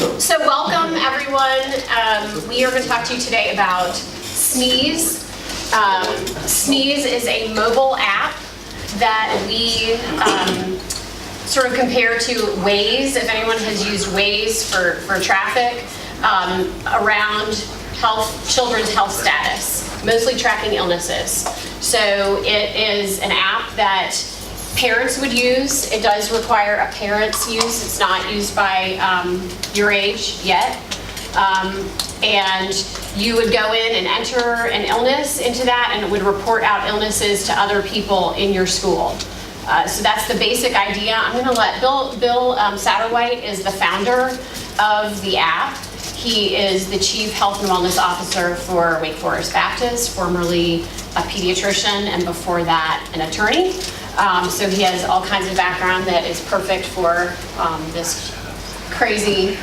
So welcome everyone. We are going to talk to you today about Sneez. Sneez is a mobile app that we sort of compare to Waze, if anyone has used Waze for traffic, around children's health status, mostly tracking illnesses. So it is an app that parents would use. It does require a parent's use. It's not used by your age yet. And you would go in and enter an illness into that, and it would report out illnesses to other people in your school. So that's the basic idea. I'm going to let Bill Satterwhite is the founder of the app. He is the Chief Health and Wellness Officer for Wake Forest Baptist, formerly a pediatrician, and before that, an attorney. So he has all kinds of background that is perfect for this crazy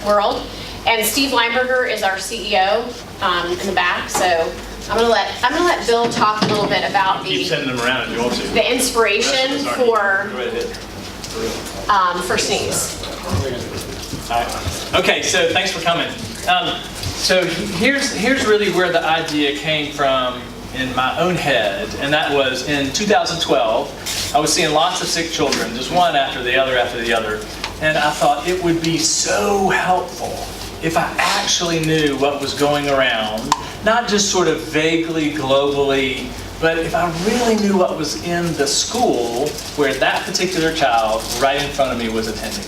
world. And Steve Lineberger is our CEO in the back. So I'm gonna let Bill talk a little bit about keep sending them around if you want to. The inspiration for Sneez. All right. Okay, so thanks for coming. So here's really where the idea came from in my own head, and that was in 2012. I was seeing lots of sick children, just one after the other, and I thought it would be so helpful if I actually knew what was going around, not just sort of vaguely, globally, but if I really knew what was in the school where that particular child right in front of me was attending.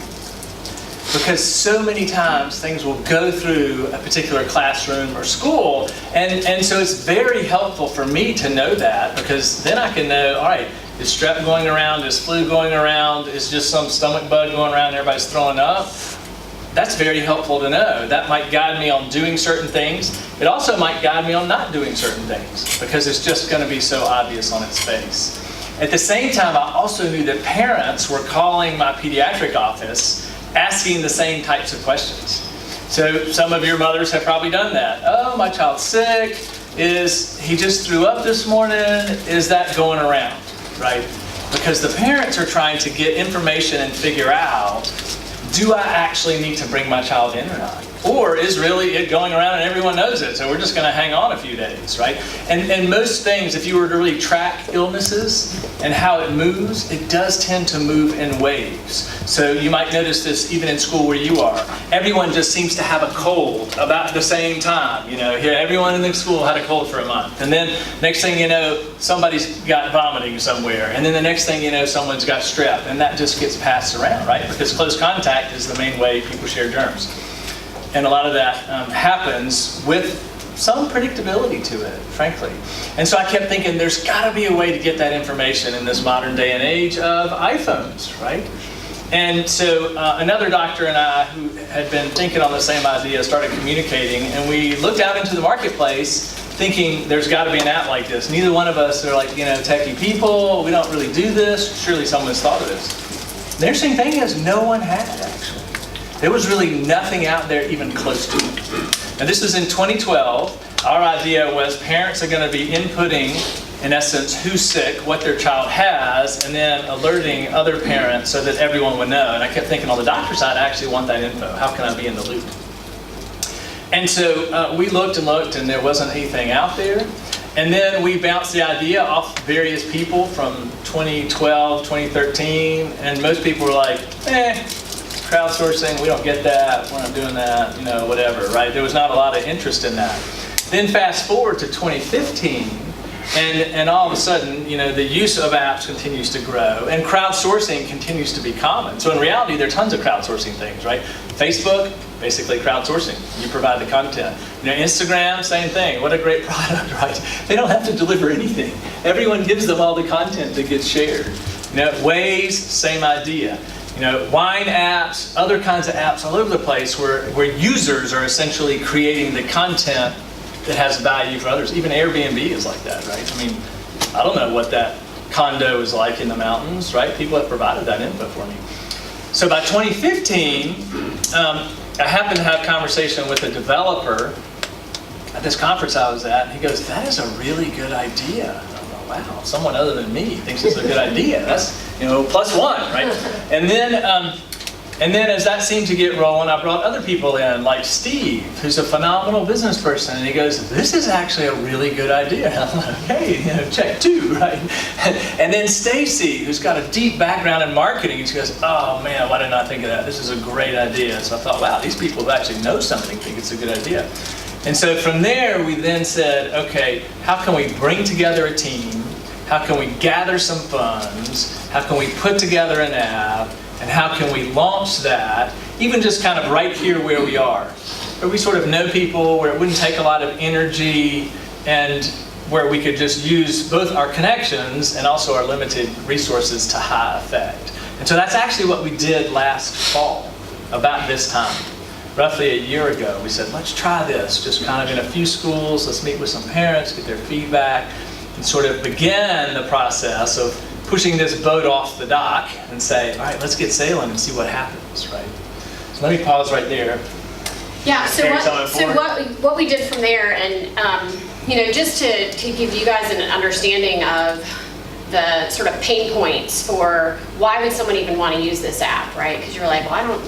Because so many times things will go through a particular classroom or school, and so it's very helpful for me to know that, because then I can know, all right, is strep going around, is flu going around, is just some stomach bug going around and everybody's throwing up? That's very helpful to know. That might guide me on doing certain things. It also might guide me on not doing certain things, because it's just going to be so obvious on its face. At the same time, I also knew that parents were calling my pediatric office asking the same types of questions. So some of your mothers have probably done that. Oh, my child's sick. He just threw up this morning? Is that going around, right? Because the parents are trying to get information and figure out, do I actually need to bring my child in or not? Or is really it going around and everyone knows it, so we're just going to hang on a few days, right? And most things, if you were to really track illnesses and how it moves, it does tend to move in waves. So you might notice this even in school where you are. Everyone just seems to have a cold about the same time. You know, here everyone in the school had a cold for a month. And then next thing you know, somebody's got vomiting somewhere. And then the next thing you know, someone's got strep. And that just gets passed around, right? Because close contact is the main way people share germs. And a lot of that happens with some predictability to it, frankly. And so I kept thinking, there's got to be a way to get that information in this modern day and age of iPhones, right? And so another doctor and I, who had been thinking on the same idea, started communicating, and we looked out into the marketplace thinking there's got to be an app like this. Neither one of us are like, techie people. We don't really do this. Surely someone's thought of this. The interesting thing is no one had, actually. There was really nothing out there even close to it. And this was in 2012. Our idea was parents are going to be inputting, in essence, who's sick, what their child has, and then alerting other parents so that everyone would know. And I kept thinking on the doctor's side, I actually want that info. How can I be in the loop? And so we looked and looked, and there wasn't anything out there. And then we bounced the idea off various people from 2012, 2013, and most people were like, crowdsourcing, we don't get that, we're not doing that, whatever, right? There was not a lot of interest in that. Then fast forward to 2015, and all of a sudden, the use of apps continues to grow, and crowdsourcing continues to be common. So in reality, there are tons of crowdsourcing things, right? Facebook, basically crowdsourcing. You provide the content. Instagram, same thing. What a great product, right? They don't have to deliver anything. Everyone gives them all the content that gets shared. Waze, same idea. Wine apps, other kinds of apps all over the place where users are essentially creating the content that has value for others. Even Airbnb is like that, right? I don't know what that condo is like in the mountains, right? People have provided that info for me. So by 2015, I happened to have a conversation with a developer at this conference I was at, and he goes, that is a really good idea. Wow, someone other than me thinks it's a good idea. That's, +1, right? And then And then as that seemed to get rolling, I brought other people in, like Steve, who's a phenomenal business person. And he goes, this is actually a really good idea. And I'm like, hey, check 2, right? And then Stacy, who's got a deep background in marketing, he goes, oh man, why didn't I think of that? This is a great idea. So I thought, wow, these people who actually know something think it's a good idea. And so from there, we then said, okay, how can we bring together a team? How can we gather some funds? How can we put together an app? And how can we launch that, even just kind of right here where we are, where we sort of know people, where it wouldn't take a lot of energy, and where we could just use both our connections and also our limited resources to high effect. And so that's actually what we did last fall, about this time. Roughly a year ago, we said, let's try this, just kind of in a few schools, let's meet with some parents, get their feedback, and sort of begin the process of pushing this boat off the dock and say, all right, let's get sailing and see what happens, right? So let me pause right there. Yeah, so what we did from there, and just to give you guys an understanding of the sort of pain points for why would someone even want to use this app, right? Because you're like, well,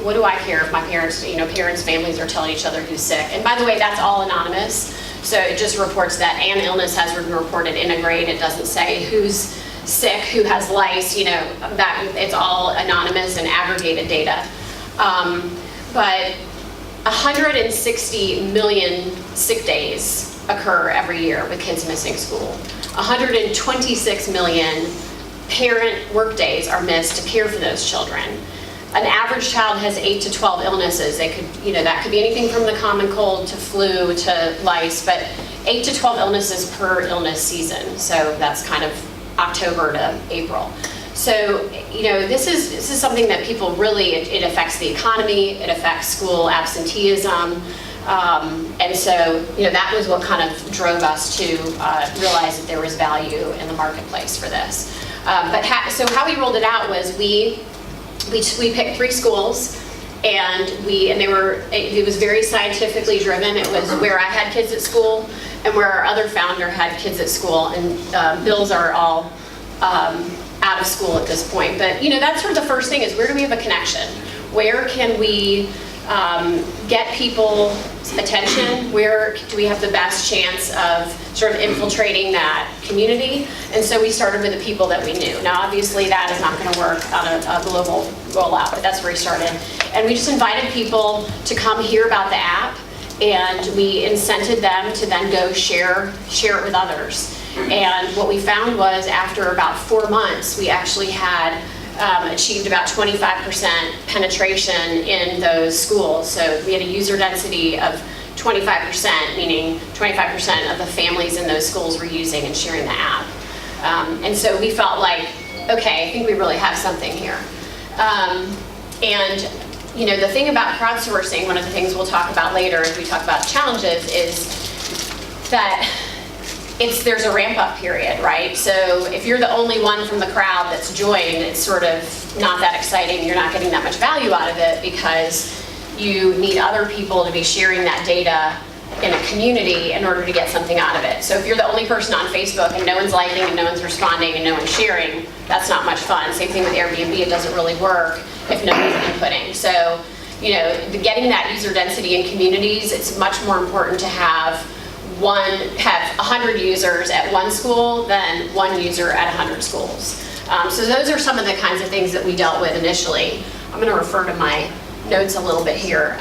what do I care if my parents, parents, families are telling each other who's sick? And by the way, that's all anonymous. So it just reports that an illness has been reported in a grade. It doesn't say who's sick, who has lice, that it's all anonymous and aggregated data. But 160 million sick days occur every year with kids missing school. 126 million parent work days are missed to care for those children. An average child has 8 to 12 illnesses. They could, that could be anything from the common cold to flu to lice, but 8 to 12 illnesses per illness season. So that's kind of October to April. So, this is something that people really, it affects the economy, it affects school absenteeism, and so, that was what kind of drove us to realize that there was value in the marketplace for this. So how we rolled it out was we picked 3 schools, and it was very scientifically driven. It was where I had kids at school and where our other founder had kids at school, and Bill's are all out of school at this point. But that's sort of the first thing, is where do we have a connection? Where can we get people's attention? Where do we have the best chance of sort of infiltrating that community? And so we started with the people that we knew. Now obviously that is not going to work on a global rollout, but that's where we started. And we just invited people to come hear about the app, and we incented them to then go share it with others. And what we found was, after about 4 months, we actually had achieved about 25% penetration in those schools. So we had a user density of 25%, meaning 25% of the families in those schools were using and sharing the app. And so we felt like, okay, I think we really have something here. And the thing about crowdsourcing, one of the things we'll talk about later as we talk about challenges, is that there's a ramp-up period, right? So if you're the only one from the crowd that's joined, it's sort of not that exciting. You're not getting that much value out of it, because you need other people to be sharing that data in a community in order to get something out of it. So if you're the only person on Facebook and no one's liking and no one's responding and no one's sharing, that's not much fun. Same thing with Airbnb. It doesn't really work if no one's inputting. So, getting that user density in communities, it's much more important to have 100 users at one school than 1 user at 100 schools. So those are some of the kinds of things that we dealt with initially. I'm going to refer to my notes a little bit here.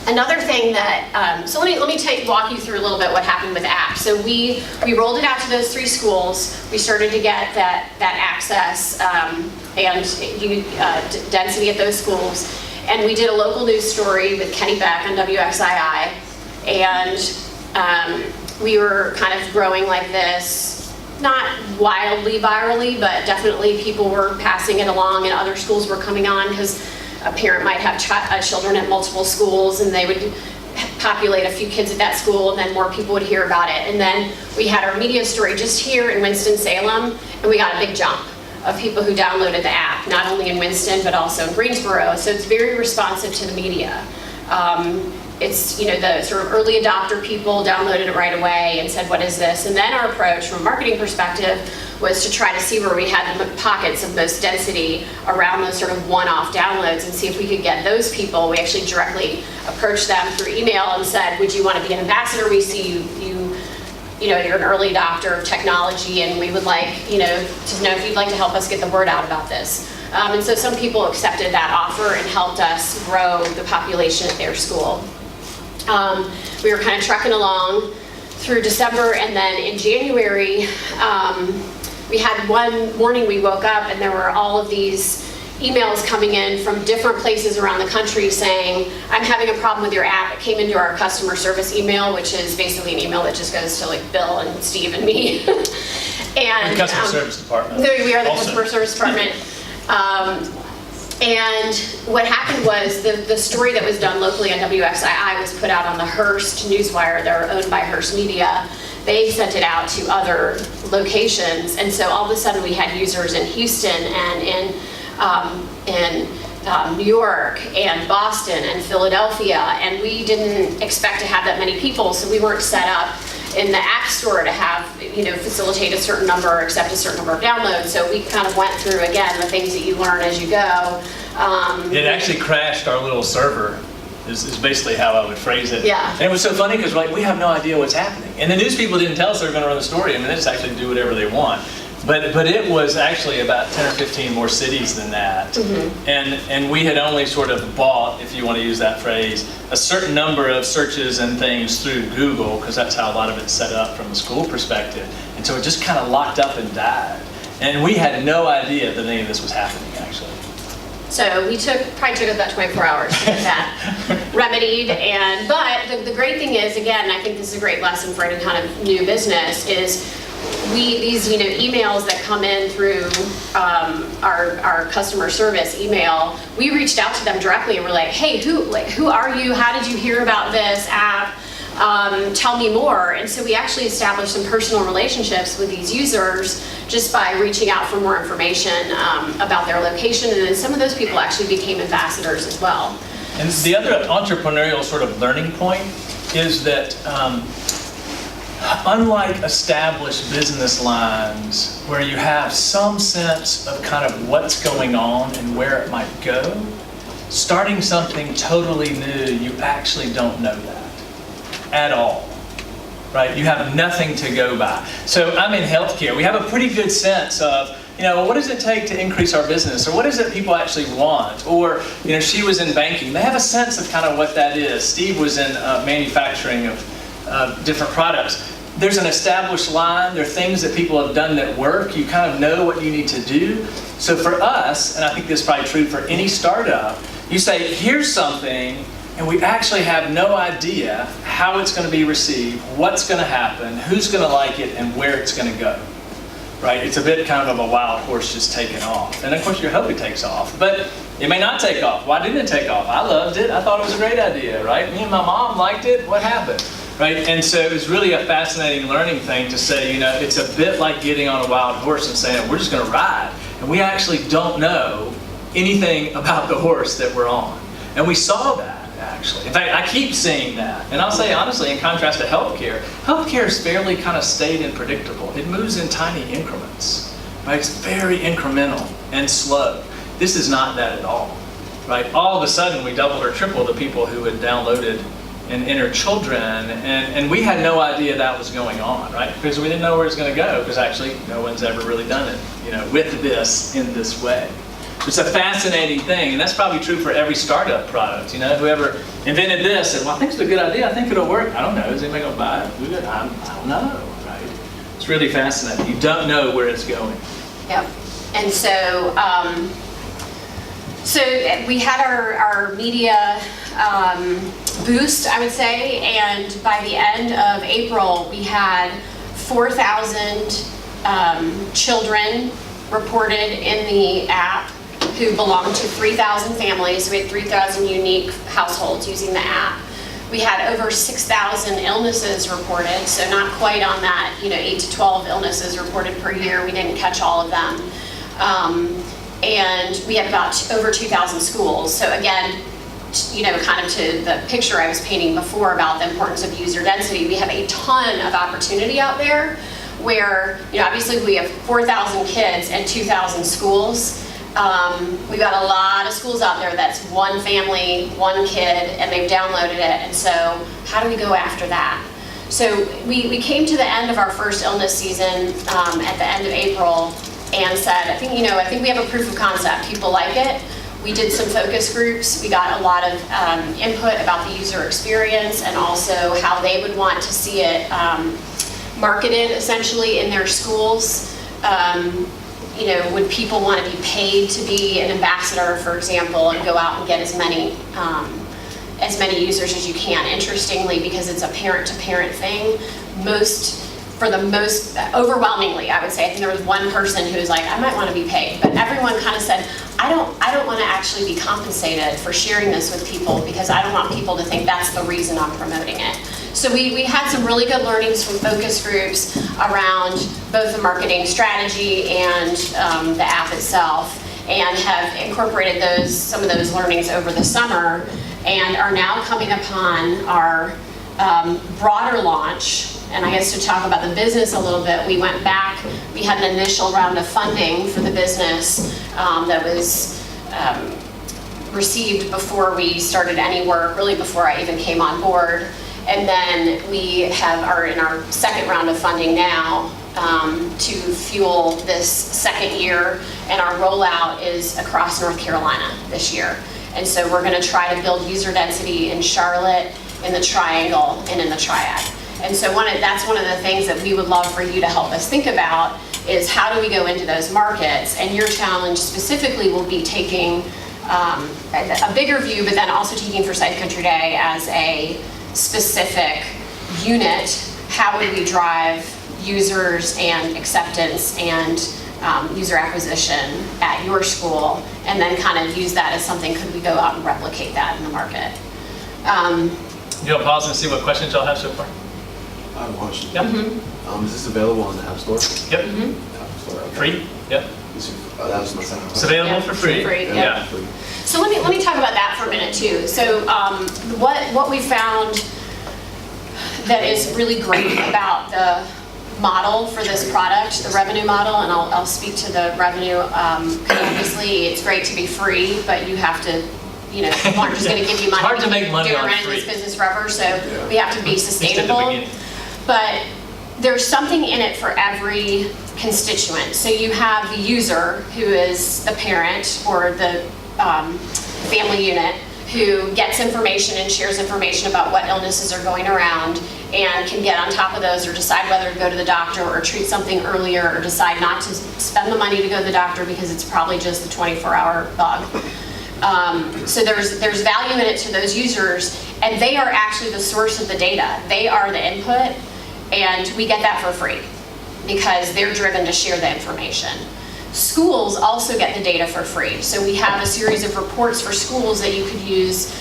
Another thing that, so let me walk you through a little bit what happened with apps. So we rolled it out to those 3 schools. We started to get that access and density at those schools. And we did a local news story with Kenny Beck on WXII. And we were kind of growing like this, not wildly virally, but definitely people were passing it along, and other schools were coming on, because a parent might have children at multiple schools, and they would populate a few kids at that school, and then more people would hear about it. And then we had our media story just here in Winston-Salem, and we got a big jump of people who downloaded the app, not only in Winston, but also in Greensboro. So it's very responsive to the media. It's, the sort of early adopter people downloaded it right away and said, what is this? And then our approach from a marketing perspective was to try to see where we had the pockets of most density around those sort of one-off downloads and see if we could get those people. We actually directly approached them through email and said, would you want to be an ambassador? We see you know, you're an early adopter of technology, and we would like, you know, to know if you'd like to help us get the word out about this. And so some people accepted that offer and helped us grow the population at their school. We were kind of trucking along through December, and then in January, we had one morning we woke up and there were all of these emails coming in from different places around the country saying, I'm having a problem with your app. It came into our customer service email, which is basically an email that just goes to like Bill and Steve and me. And the customer service department. We are the also. customer service department. And what happened was the story that was done locally on WXII was put out on the Hearst Newswire. They're owned by Hearst Media. They sent it out to other locations. And so all of a sudden we had users in Houston and in New York and Boston and Philadelphia, and we didn't expect to have that many people, so we weren't set up in the App Store to have, you know, facilitate a certain number or accept a certain number of downloads. So we kind of went through, again, the things that you learn as you go. It actually crashed our little server, is basically how I would phrase it. Yeah. And it was so funny because like, we have no idea what's happening. And the news people didn't tell us they were going to run the story. I mean, they just actually do whatever they want. But it was actually about 10 or 15 more cities than that. Mm-hmm. And we had only sort of bought, if you want to use that phrase, a certain number of searches and things through Google, because that's how a lot of it's set up from a school perspective. And so it just kind of locked up and died. And we had no idea that any of this was happening, actually. So we probably took about 24 hours to get that remedied. But the great thing is, again, I think this is a great lesson for any kind of new business, is these, you know, emails that come in through our customer service email, we reached out to them directly and we're like, hey, who are you? How did you hear about this app? Tell me more. And so we actually established some personal relationships with these users just by reaching out for more information about their location. And then some of those people actually became ambassadors as well. And the other entrepreneurial sort of learning point is that unlike established business lines where you have some sense of kind of what's going on and where it might go, starting something totally new, you actually don't know that at all, right? You have nothing to go by. So I'm in healthcare. We have a pretty good sense of, you know, what does it take to increase our business? Or what is it people actually want? Or, you know, she was in banking. They have a sense of kind of what that is. Steve was in manufacturing of different products. There's an established line. There are things that people have done that work. You kind of know what you need to do. So for us, and I think this is probably true for any startup, you say, here's something, and we actually have no idea how it's going to be received, what's going to happen, who's going to like it, and where it's going to go. Right? It's a bit kind of a wild horse just taking off. And of course you hope it takes off, but it may not take off. Why didn't it take off? I loved it. I thought it was a great idea, right? Me and my mom liked it. What happened? Right? And so it was really a fascinating learning thing to say, you know, it's a bit like getting on a wild horse and saying, we're just going to ride. And we actually don't know anything about the horse that we're on. And we saw that, actually. In fact, I keep seeing that. And I'll say, honestly, in contrast to healthcare, healthcare is fairly kind of staid and predictable. It moves in tiny increments. Right? It's very incremental and slow. This is not that at all. Right? All of a sudden, we doubled or tripled the people who had downloaded and entered children, and we had no idea that was going on, right? Because we didn't know where it's going to go, because actually no one's ever really done it, you know, with this in this way. It's a fascinating thing, and that's probably true for every startup product. You know, whoever invented this said, well, I think it's a good idea, I think it'll work. I don't know, is anybody going to buy it? I don't know, right? It's really fascinating. You don't know where it's going. Yep. And so, so we had our media boost, I would say, and by the end of April, we had 4,000 children reported in the app who belonged to 3,000 families. So we had 3,000 unique households using the app. We had over 6,000 illnesses reported, so not quite on that, you know, 8 to 12 illnesses reported per year. We didn't catch all of them. And we had about over 2,000 schools. So again, you know, kind of to the picture I was painting before about the importance of user density, we have a ton of opportunity out there where, obviously we have 4,000 kids and 2,000 schools. We've got a lot of schools out there that's one family, one kid, and they've downloaded it. And so how do we go after that? So we came to the end of our first illness season at the end of April and said, I think we have a proof of concept. People like it. We did some focus groups. We got a lot of input about the user experience and also how they would want to see it marketed essentially in their schools. Would people want to be paid to be an ambassador, for example, and go out and get as many users as you can? Interestingly, because it's a parent-to-parent thing, overwhelmingly, I would say, I think there was one person who was like, I might want to be paid, but everyone kind of said, I don't want to actually be compensated for sharing this with people because I don't want people to think that's the reason I'm promoting it. So we had some really good learnings from focus groups around both the marketing strategy and the app itself, and have incorporated some of those learnings over the summer, and are now coming upon our broader launch. And I guess to talk about the business a little bit, we went back, we had an initial round of funding for the business that was received before we started any work, really before I even came on board. And then we are in our second round of funding now to fuel this second year, and our rollout is across North Carolina this year. And so we're going to try to build user density in Charlotte, in the Triangle, and in the Triad. And so that's one of the things that we would love for you to help us think about is how do we go into those markets? And your challenge specifically will be taking a bigger view, but then also taking Forsyth Country Day as a specific unit. How would we drive users and acceptance and user acquisition at your school, and then kind of use that as something, could we go out and replicate that in the market? You want to pause and see what questions y'all have so far? I have a question. Yep. Is this available on the App Store? Yep. App Store, okay. Free? Yep. That was my second It's question. available for free. Yeah. Free. So let me talk about that for a minute too. So what we found that is really great about the model for this product, the revenue model, and I'll speak to the revenue. Obviously, it's great to be free, but you have to, people aren't just going to give you money. It's hard to make money on running free. this business forever, so we have to be sustainable. At the beginning. But there's something in it for every constituent. So you have the user, who is the parent or the family unit, who gets information and shares information about what illnesses are going around and can get on top of those or decide whether to go to the doctor or treat something earlier or decide not to spend the money to go to the doctor because it's probably just the 24-hour bug. So there's value in it to those users, and they are actually the source of the data. They are the input, and we get that for free because they're driven to share the information. Schools also get the data for free. So we have a series of reports for schools that you could use.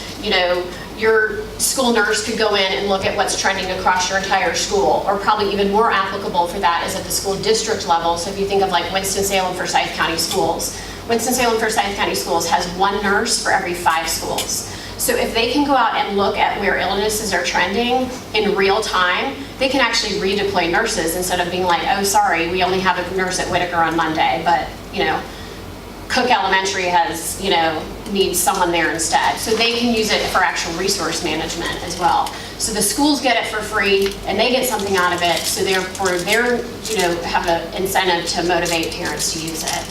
Your school nurse could go in and look at what's trending across your entire school, or probably even more applicable for that is at the school district level. So if you think of like Winston-Salem, Forsyth County Schools. Winston-Salem, Forsyth County Schools has one nurse for every 5 schools. So if they can go out and look at where illnesses are trending in real time, they can actually redeploy nurses instead of being like, oh, sorry, we only have a nurse at Whitaker on Monday, but, Cook Elementary has, needs someone there instead. So they can use it for actual resource management as well. So the schools get it for free and they get something out of it. So therefore they're, have an incentive to motivate parents to use it.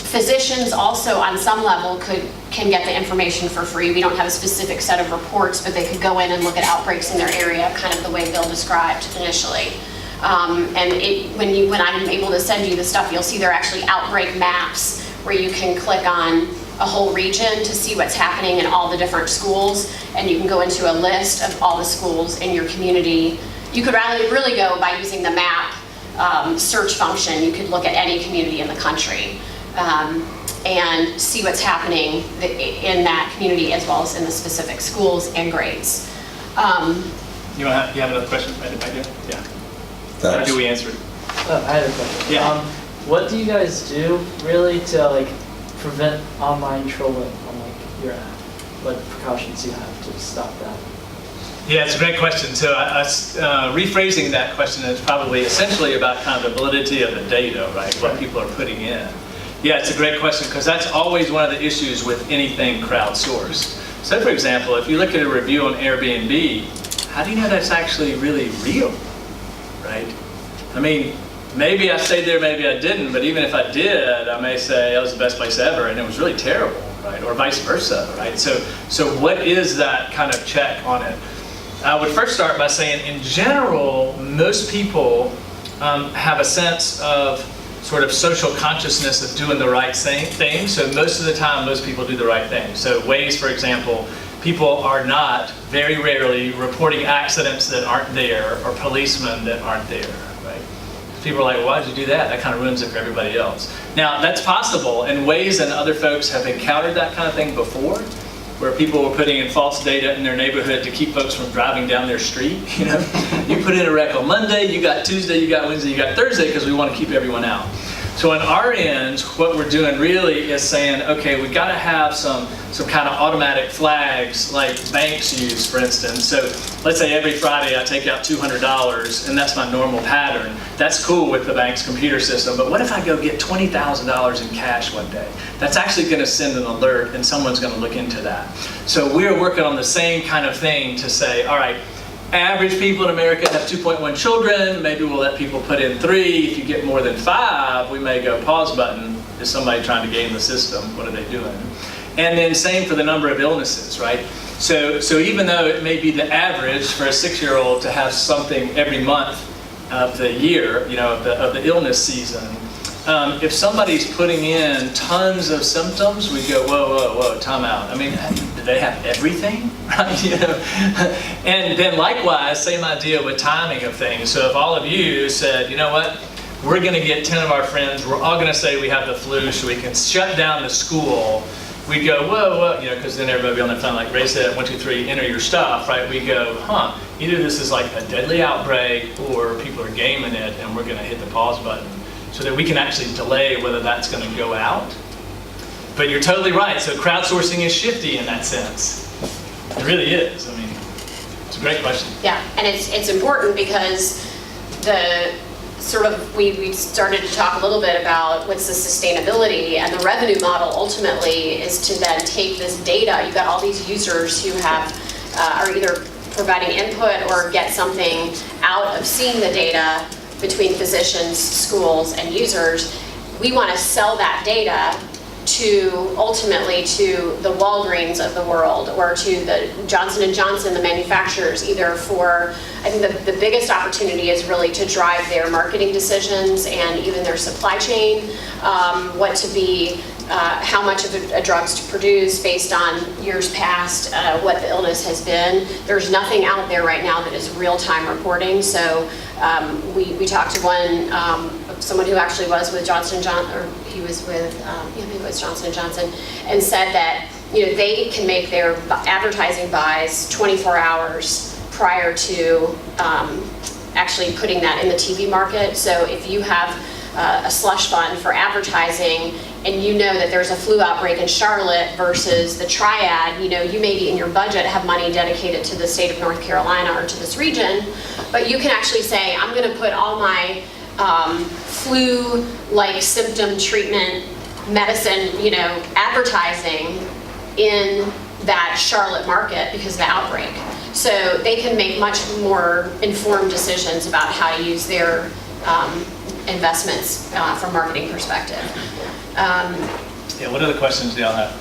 Physicians also on some level can get the information for free. We don't have a specific set of reports, but they could go in and look at outbreaks in their area, kind of the way Bill described initially. When I'm able to send you the stuff, you'll see there are actually outbreak maps where you can click on a whole region to see what's happening in all the different schools, and you can go into a list of all the schools in your community. You could really go by using the map search function. You could look at any community in the country and see what's happening in that community as well as in the specific schools and grades. You have another question right here? Yeah. Or do we answer it? I had a question. Yeah. What do you guys do really to prevent online trolling on your app? What precautions do you have to stop that? Yeah, it's a great question. So rephrasing that question is probably essentially about kind of the validity of the data, right? What people are putting in. Yeah, it's a great question because that's always one of the issues with anything crowdsourced. So for example, if you look at a review on Airbnb, how do you know that's actually really real, right? I mean, maybe I stayed there, maybe I didn't, but even if I did, I may say it was the best place ever and it was really terrible, right? Or vice versa, right? So what is that kind of check on it? I would first start by saying, in general, most people have a sense of sort of social consciousness of doing the right thing. So most of the time, most people do the right thing. So Waze, for example, people are not, very rarely, reporting accidents that aren't there or policemen that aren't there, right? People are like, well, why did you do that? That kind of ruins it for everybody else. Now, that's possible, and Waze and other folks have encountered that kind of thing before, where people were putting in false data in their neighborhood to keep folks from driving down their street. You know, you put in a wreck on Monday, you got Tuesday, you got Wednesday, you got Thursday, because we want to keep everyone out. So on our end, what we're doing really is saying, okay, we've got to have some kind of automatic flags like banks use, for instance. So let's say every Friday I take out $200 and that's my normal pattern. That's cool with the bank's computer system, but what if I go get $20,000 in cash one day? That's actually going to send an alert and someone's going to look into that. So we're working on the same kind of thing to say, all right, average people in America have 2.1 children. Maybe we'll let people put in 3. If you get more than 5, we may go pause button. Is somebody trying to game the system? What are they doing? And then same for the number of illnesses, right? So even though it may be the average for a 6-year-old to have something every month of the year, you know, of the illness season, if somebody's putting in tons of symptoms, we go, whoa, time out. I mean, do they have everything, right? You know? And then likewise, same idea with timing of things. So if all of you said, you know what, we're going to get 10 of our friends, we're all going to say we have the flu so we can shut down the school, we go, whoa, you know, because then everybody will be on their phone like, Ray said, 1, 2, 3, enter your stuff, right? We go, either this is like a deadly outbreak or people are gaming it and we're going to hit the pause button, so that we can actually delay whether that's going to go out. But you're totally right. So crowdsourcing is shifty in that sense. It really is. I mean, it's a great question. Yeah, and it's important because the sort of, we started to talk a little bit about what's the sustainability, and the revenue model ultimately is to then take this data. You've got all these users who have are either providing input or get something out of seeing the data between physicians, schools, and users. We want to sell that data to ultimately to the Walgreens of the world, or to the Johnson & Johnson, the manufacturers, either for, I think the biggest opportunity is really to drive their marketing decisions and even their supply chain, what to be, how much of a drug's to produce based on years past, what the illness has been. There's nothing out there right now that is real-time reporting. So we talked to someone who actually was with Johnson & Johnson, or he was with, I think it was Johnson & Johnson, and said that, you know, they can make their advertising buys 24 hours prior to actually putting that in the TV market. So if you have a slush fund for advertising and you know that there's a flu outbreak in Charlotte versus the Triad, you know, you maybe in your budget have money dedicated to the state of North Carolina or to this region, but you can actually say, I'm going to put all my flu-like symptom treatment medicine, you know, advertising in that Charlotte market because of the outbreak. So they can make much more informed decisions about how to use their investments from a marketing perspective. Yeah, what other questions do y'all have?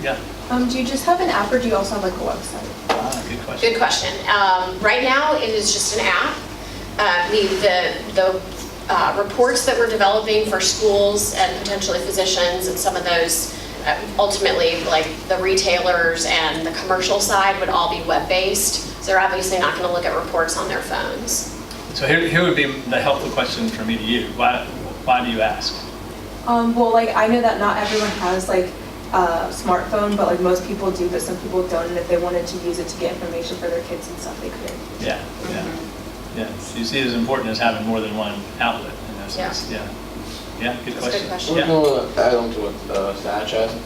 Yeah. Do you just have an app, or do you also have like a website? Good question. Good question. Right now, it is just an app. The reports that we're developing for schools and potentially physicians and some of those, ultimately, like the retailers and the commercial side would all be web-based. So they're obviously not going to look at reports on their phones. So here would be the helpful question from me to you. Why do you ask? Well, like I know that not everyone has like a smartphone, but like most people do, but some people don't. And if they wanted to use it to get information for their kids and stuff, they could. Yeah. So you see it as important as having more than one outlet in that sense. Yeah, good That's question. a good question. We're going to add on to what Satch asked.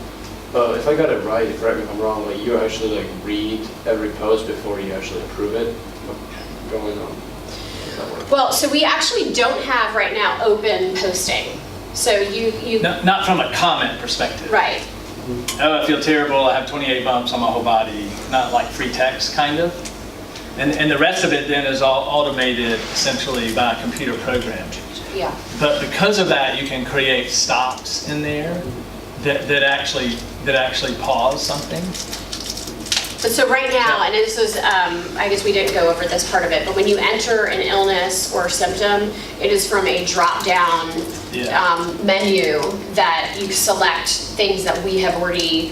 If I got it right, correct me if I'm wrong, like you actually like read every post before you actually approve it. What's going on? Does that work? Well, so we actually don't have right now open posting. So you Not from a comment perspective. right. Oh, I feel terrible, I have 28 bumps on my whole body, not like free text, kind of. And the rest of it then is all automated essentially by a computer program. Yeah. But because of that, you can create stops in there that actually pause something. But so right now, and this was, I guess we didn't go over this part of it, but when you enter an illness or symptom, it is from a drop-down menu that you select things that we have already,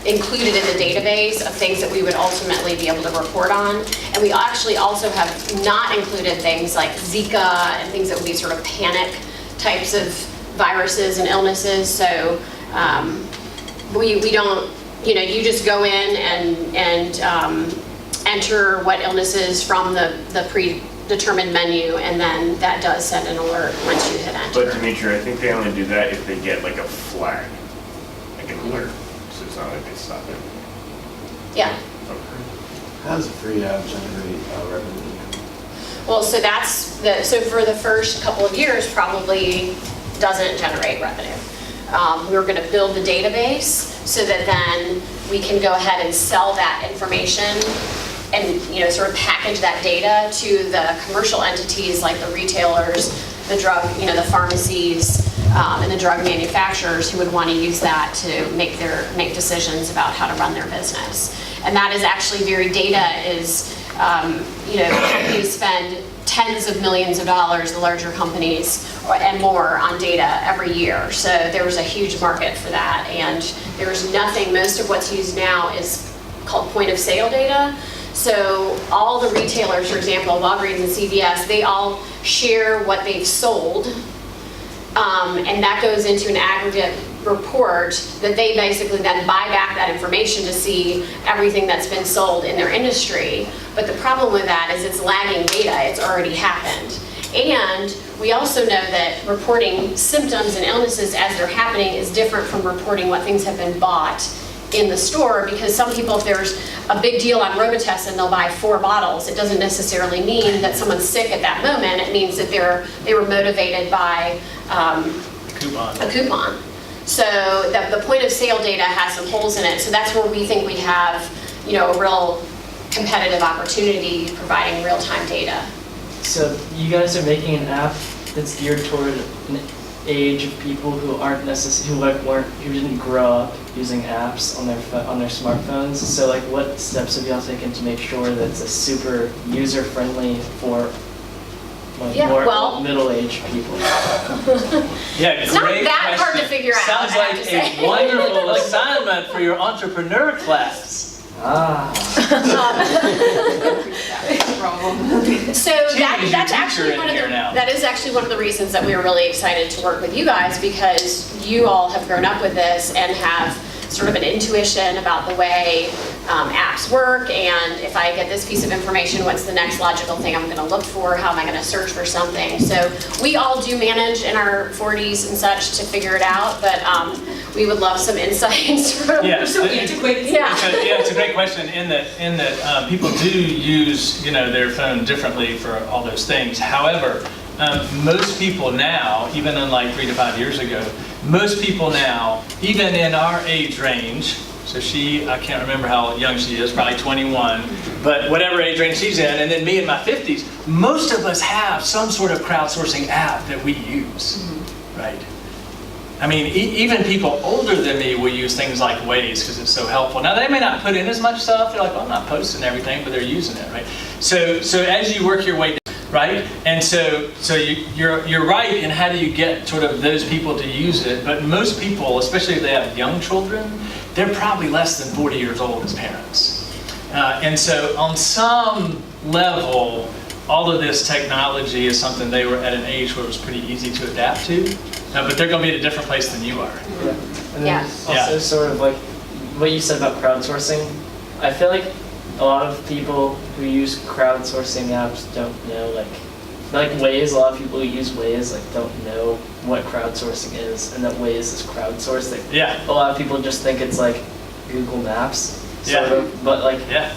included in the database of things that we would ultimately be able to report on. And we actually also have not included things like Zika and things that would be sort of panic types of viruses and illnesses. So we don't, you just go in and enter what illnesses from the predetermined menu, and then that does send an alert once you hit enter. But Dimitri, I think they only do that if they get like a flag, like an alert. So it's not like they stop it. Yeah. How does a free app generate revenue? Well, so so for the first couple of years, probably doesn't generate revenue. We're going to build the database so that then we can go ahead and sell that information and sort of package that data to the commercial entities like the retailers, the drug, the pharmacies, and the drug manufacturers who would want to use that to make decisions about how to run their business. And that is actually data is, companies spend tens of millions of dollars, the larger companies, and more on data every year. So there's a huge market for that. And there's nothing, most of what's used now is called point of sale data. So all the retailers, for example, Walgreens and CVS, they all share what they've sold. And that goes into an aggregate report that they basically then buy back that information to see everything that's been sold in their industry. But the problem with that is it's lagging data, it's already happened. And we also know that reporting symptoms and illnesses as they're happening is different from reporting what things have been bought in the store, because some people, if there's a big deal on Robitussin, they'll buy 4 bottles. It doesn't necessarily mean that someone's sick at that moment. It means that they were motivated by a coupon. So the point of sale data has some holes in it. So that's where we think we have, a real competitive opportunity providing real-time data. So you guys are making an app that's geared toward an age of people who aren't necessarily, who didn't grow up using apps on their smartphones. So like, what steps have y'all taken to make sure that it's a super user-friendly for more middle-aged people? Yeah, It's not that hard to figure out, Sounds I have like to say. a wonderful assignment for your entrepreneur class. So that's actually that is actually one of the reasons that we are really excited to work with you guys, because you all have grown up with this and have sort of an intuition about the way apps work, and if I get this piece of information, what's the next logical thing I'm going to look for? How am I going to search for something? So we all do manage in our 40s and such to figure it out, but we would love some insights from Yes, it's a great question in that people do use their phone differently for all those things. However, most people now, even unlike 3 to 5 years ago, most people now, even in our age range, so I can't remember how young she is, probably 21, but whatever age range she's in, and then me in my 50s, most of us have some sort of crowdsourcing app that we use, right? I mean, even people older than me will use things like Waze because it's so helpful. Now, they may not put in as much stuff. They're like, well, I'm not posting everything, but they're using it, right? So as you work your way down, right? And so you're right in how do you get sort of those people to use it. But most people, especially if they have young children, they're probably less than 40 years old as parents. And so on some level, all of this technology is something they were at an age where it was pretty easy to adapt to. But they're going to be at a different place than you are. Yeah. And then also sort of like what you said about crowdsourcing, I feel like a lot of people who use crowdsourcing apps don't know like like Waze, a lot of people who use Waze like don't know what crowdsourcing is, and that Waze is crowdsourced. Like, Yeah. a lot of people just think it's like Google Maps, sort Yeah. of, but like, Yeah.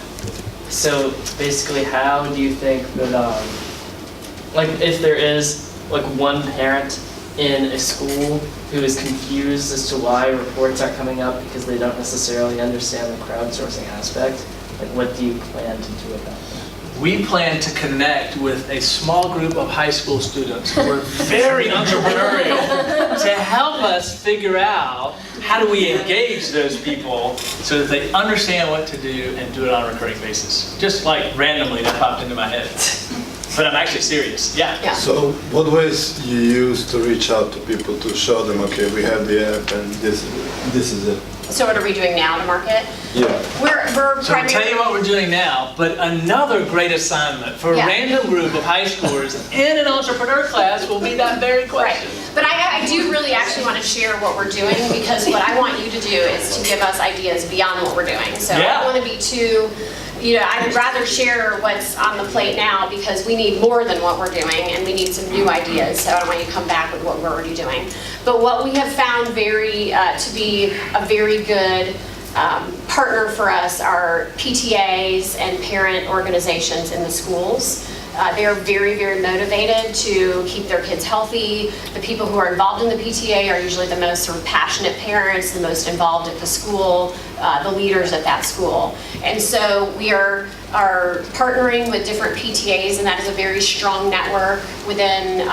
so basically, how do you think that, like, if there is like one parent in a school who is confused as to why reports aren't coming up because they don't necessarily understand the crowdsourcing aspect, like, what do you plan to do about that? We plan to connect with a small group of high school students who are very entrepreneurial to help us figure out how do we engage those people so that they understand what to do and do it on a recurring basis. Just like randomly that popped into my head. But I'm actually serious. Yeah. Yeah. So what ways you use to reach out to people to show them, okay, we have the app and this is it? So what are we doing now to market? Yeah. We're So I'll tell you primarily, what we're doing now, but another great assignment for a Yeah. random group of high schoolers in an entrepreneur class will be that very right. question. But I do really actually want to share what we're doing, because what I want you to do is to give us ideas beyond what we're doing. So I Yeah. don't want to be too, I'd rather share what's on the plate now, because we need more than what we're doing, and we need some new ideas. So I don't want you to come back with what we're already doing. But what we have found to be a very good partner for us are PTAs and parent organizations in the schools. They're very, very motivated to keep their kids healthy. The people who are involved in the PTA are usually the most sort of passionate parents, the most involved at the school, the leaders at that school. And so we are partnering with different PTAs, and that is a very strong network within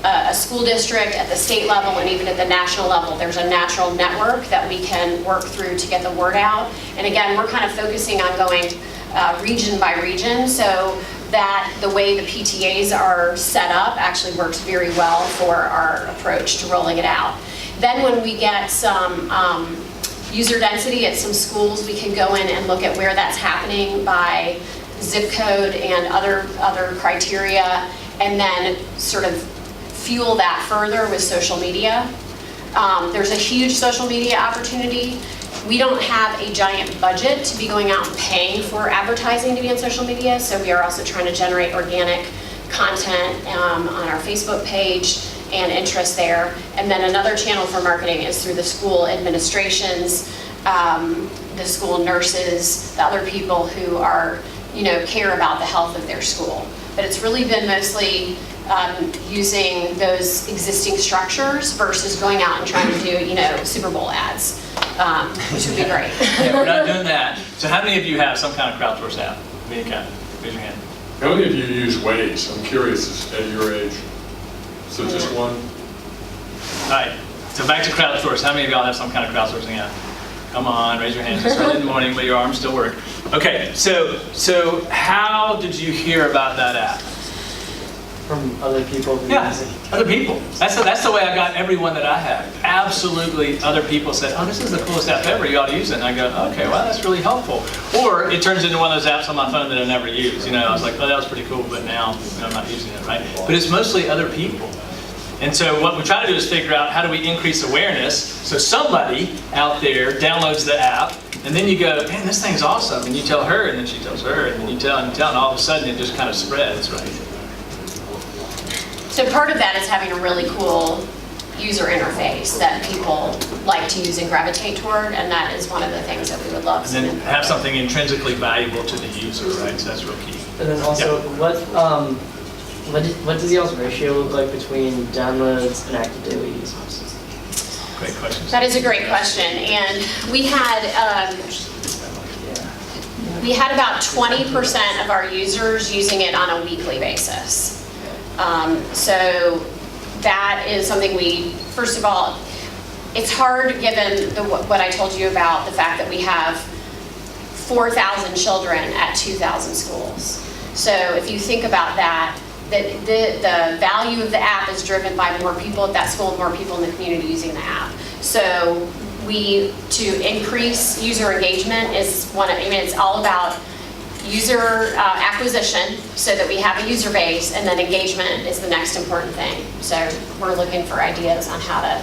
a school district, at the state level, and even at the national level. There's a natural network that we can work through to get the word out. And again, we're kind of focusing on going region by region, so that the way the PTAs are set up actually works very well for our approach to rolling it out. Then when we get some user density at some schools, we can go in and look at where that's happening by zip code and other criteria, and then sort of fuel that further with social media. There's a huge social media opportunity. We don't have a giant budget to be going out and paying for advertising to be on social media, so we are also trying to generate organic content on our Facebook page and interest there. And then another channel for marketing is through the school administrations, the school nurses, the other people who are, care about the health of their school. But it's really been mostly using those existing structures versus going out and trying to do, Super Bowl ads, which would be great. Yeah, we're not doing that. So how many of you have some kind of crowdsourced app? Raise your hand. How many of you use Waze? I'm curious at your age. So just one? All right, so back to crowdsource. How many of y'all have some kind of crowdsourcing app? Come on, raise your hands. It's early in the morning, but your arms still work. Okay, so how did you hear about that app? From other people who Yeah, use it. other people. That's the way I got everyone that I have. Absolutely, other people said, "Oh, this is the coolest app ever. You ought to use it." And I go, "Okay, well, that's really helpful." Or it turns into one of those apps on my phone that I never use. I was like, "Oh, that was pretty cool," but now I'm not using it, right? But it's mostly other people. And so what we try to do is figure out how do we increase awareness so somebody out there downloads the app, and then you go, "Man, this thing's awesome," and you tell her, and then she tells her, and then you tell, and all of a sudden it just kind of spreads, right? So part of that is having a really cool user interface that people like to use and gravitate toward, and that is one of the things that we would love. And then have something intrinsically valuable to the user, right? So that's real key. And then also, what does y'all's ratio look like between downloads and active daily users? Great question. That is a great question, and we had about 20% of our users using it on a weekly basis. So that is something first of all, it's hard given what I told you about the fact that we have 4,000 children at 2,000 schools. So if you think about that, the value of the app is driven by more people at that school, more people in the community using the app. So to increase user engagement is it's all about user acquisition so that we have a user base, and then engagement is the next important thing. So we're looking for ideas on how to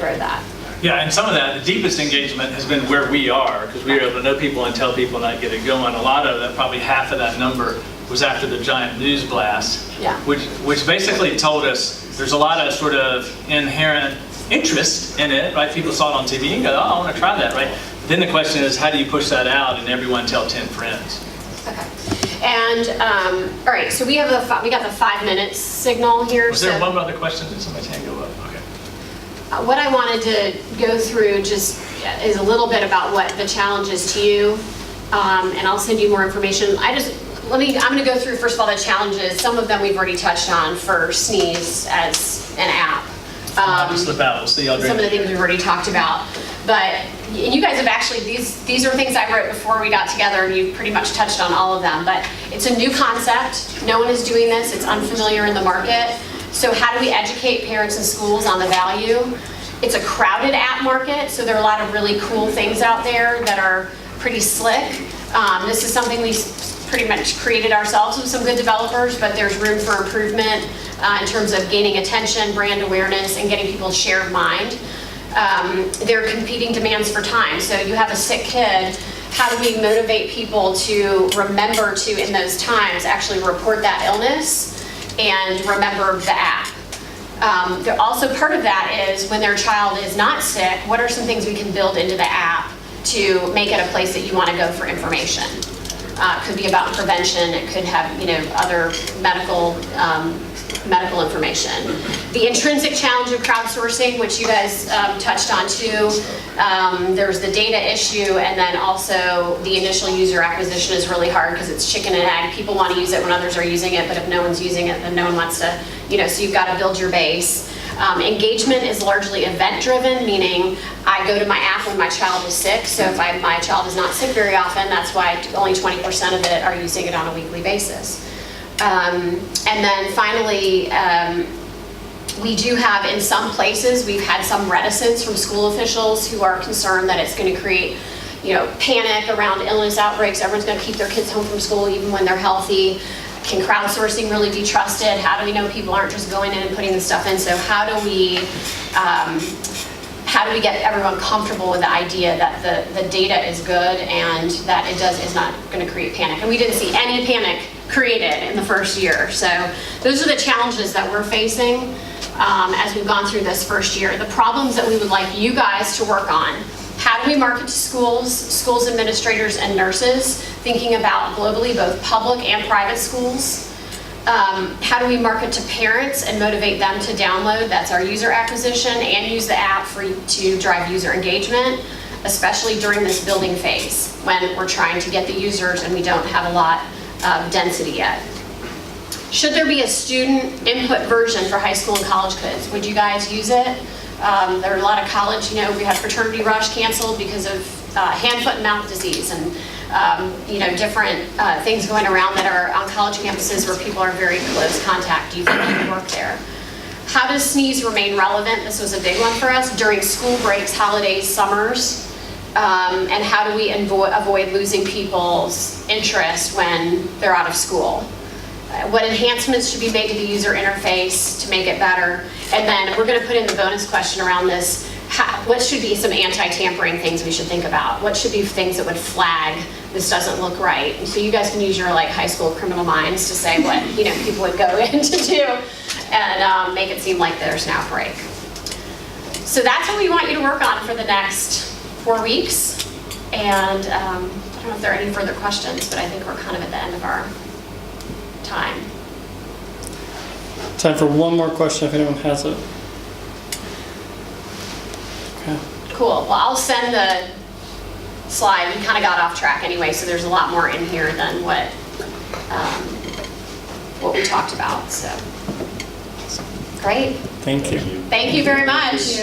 grow that. Yeah, and some of that, the deepest engagement has been where we are, because we were able to know people and tell people and not get it going. A lot of that, probably half of that number, was after the giant news blast, Yeah. which basically told us there's a lot of sort of inherent interest in it, right? People saw it on TV and go, oh, I want to try that, right? Then the question is, how do you push that out and everyone tell 10 friends? Okay. And, all right, so we got the 5 minutes signal here. Was there one other question? Did somebody's hand go up? Okay. What I wanted to go through just is a little bit about what the challenge is to you, and I'll send you more information. I'm going to go through, first of all, the challenges. Some of them we've already touched on for Sneez as an app. Slip out. We'll see y'all Some of the drink. things we've already talked about. But you guys have actually, these are things I wrote before we got together, and you've pretty much touched on all of them. But it's a new concept. No one is doing this. It's unfamiliar in the market. So how do we educate parents and schools on the value? It's a crowded app market, so there are a lot of really cool things out there that are pretty slick. This is something we pretty much created ourselves with some good developers, but there's room for improvement in terms of gaining attention, brand awareness, and getting people share of mind. There are competing demands for time. So you have a sick kid, how do we motivate people to remember to, in those times, actually report that illness and remember the app? Also part of that is when their child is not sick, what are some things we can build into the app to make it a place that you want to go for information? It could be about prevention. It could have, other medical information. The intrinsic challenge of crowdsourcing, which you guys touched on too. There's the data issue, and then also the initial user acquisition is really hard because it's chicken and egg. People want to use it when others are using it, but if no one's using it, then no one wants to, so you've got to build your base. Engagement is largely event-driven, meaning I go to my app when my child is sick. So if my child is not sick very often, that's why only 20% of it are using it on a weekly basis. And then finally, we do have, in some places, we've had some reticence from school officials who are concerned that it's going to create, panic around illness outbreaks. Everyone's going to keep their kids home from school even when they're healthy. Can crowdsourcing really be trusted? How do we know people aren't just going in and putting the stuff in? So how do we get everyone comfortable with the idea that the data is good and that is not going to create panic? And we didn't see any panic created in the first year. So those are the challenges that we're facing as we've gone through this first year. The problems that we would like you guys to work on. How do we market to schools administrators and nurses, thinking about globally both public and private schools? How do we market to parents and motivate them to download? That's our user acquisition, and use the app to drive user engagement, especially during this building phase when we're trying to get the users and we don't have a lot of density yet. Should there be a student input version for high school and college kids? Would you guys use it? There are a lot of college, we had Fraternity Rush canceled because of hand, foot, and mouth disease and, different things going around that are on college campuses where people are very close contact. Do you think you can work there? How does Sneez remain relevant? This was a big one for us during school breaks, holidays, summers. And how do we avoid losing people's interest when they're out of school? What enhancements should be made to the user interface to make it better? And then we're going to put in the bonus question around this. What should be some anti-tampering things we should think about? What should be things that would flag this doesn't look right? And so you guys can use your high school criminal minds to say what people would go in to do and make it seem like there's an outbreak. So that's what we want you to work on for the next 4 weeks. And I don't know if there are any further questions, but I think we're kind of at the end of our time. Time for one more question if anyone has it. Okay. Cool. Well, I'll send the slide. We kind of got off track anyway, so there's a lot more in here than what we talked about. So, great. Thank you. Thank you very much.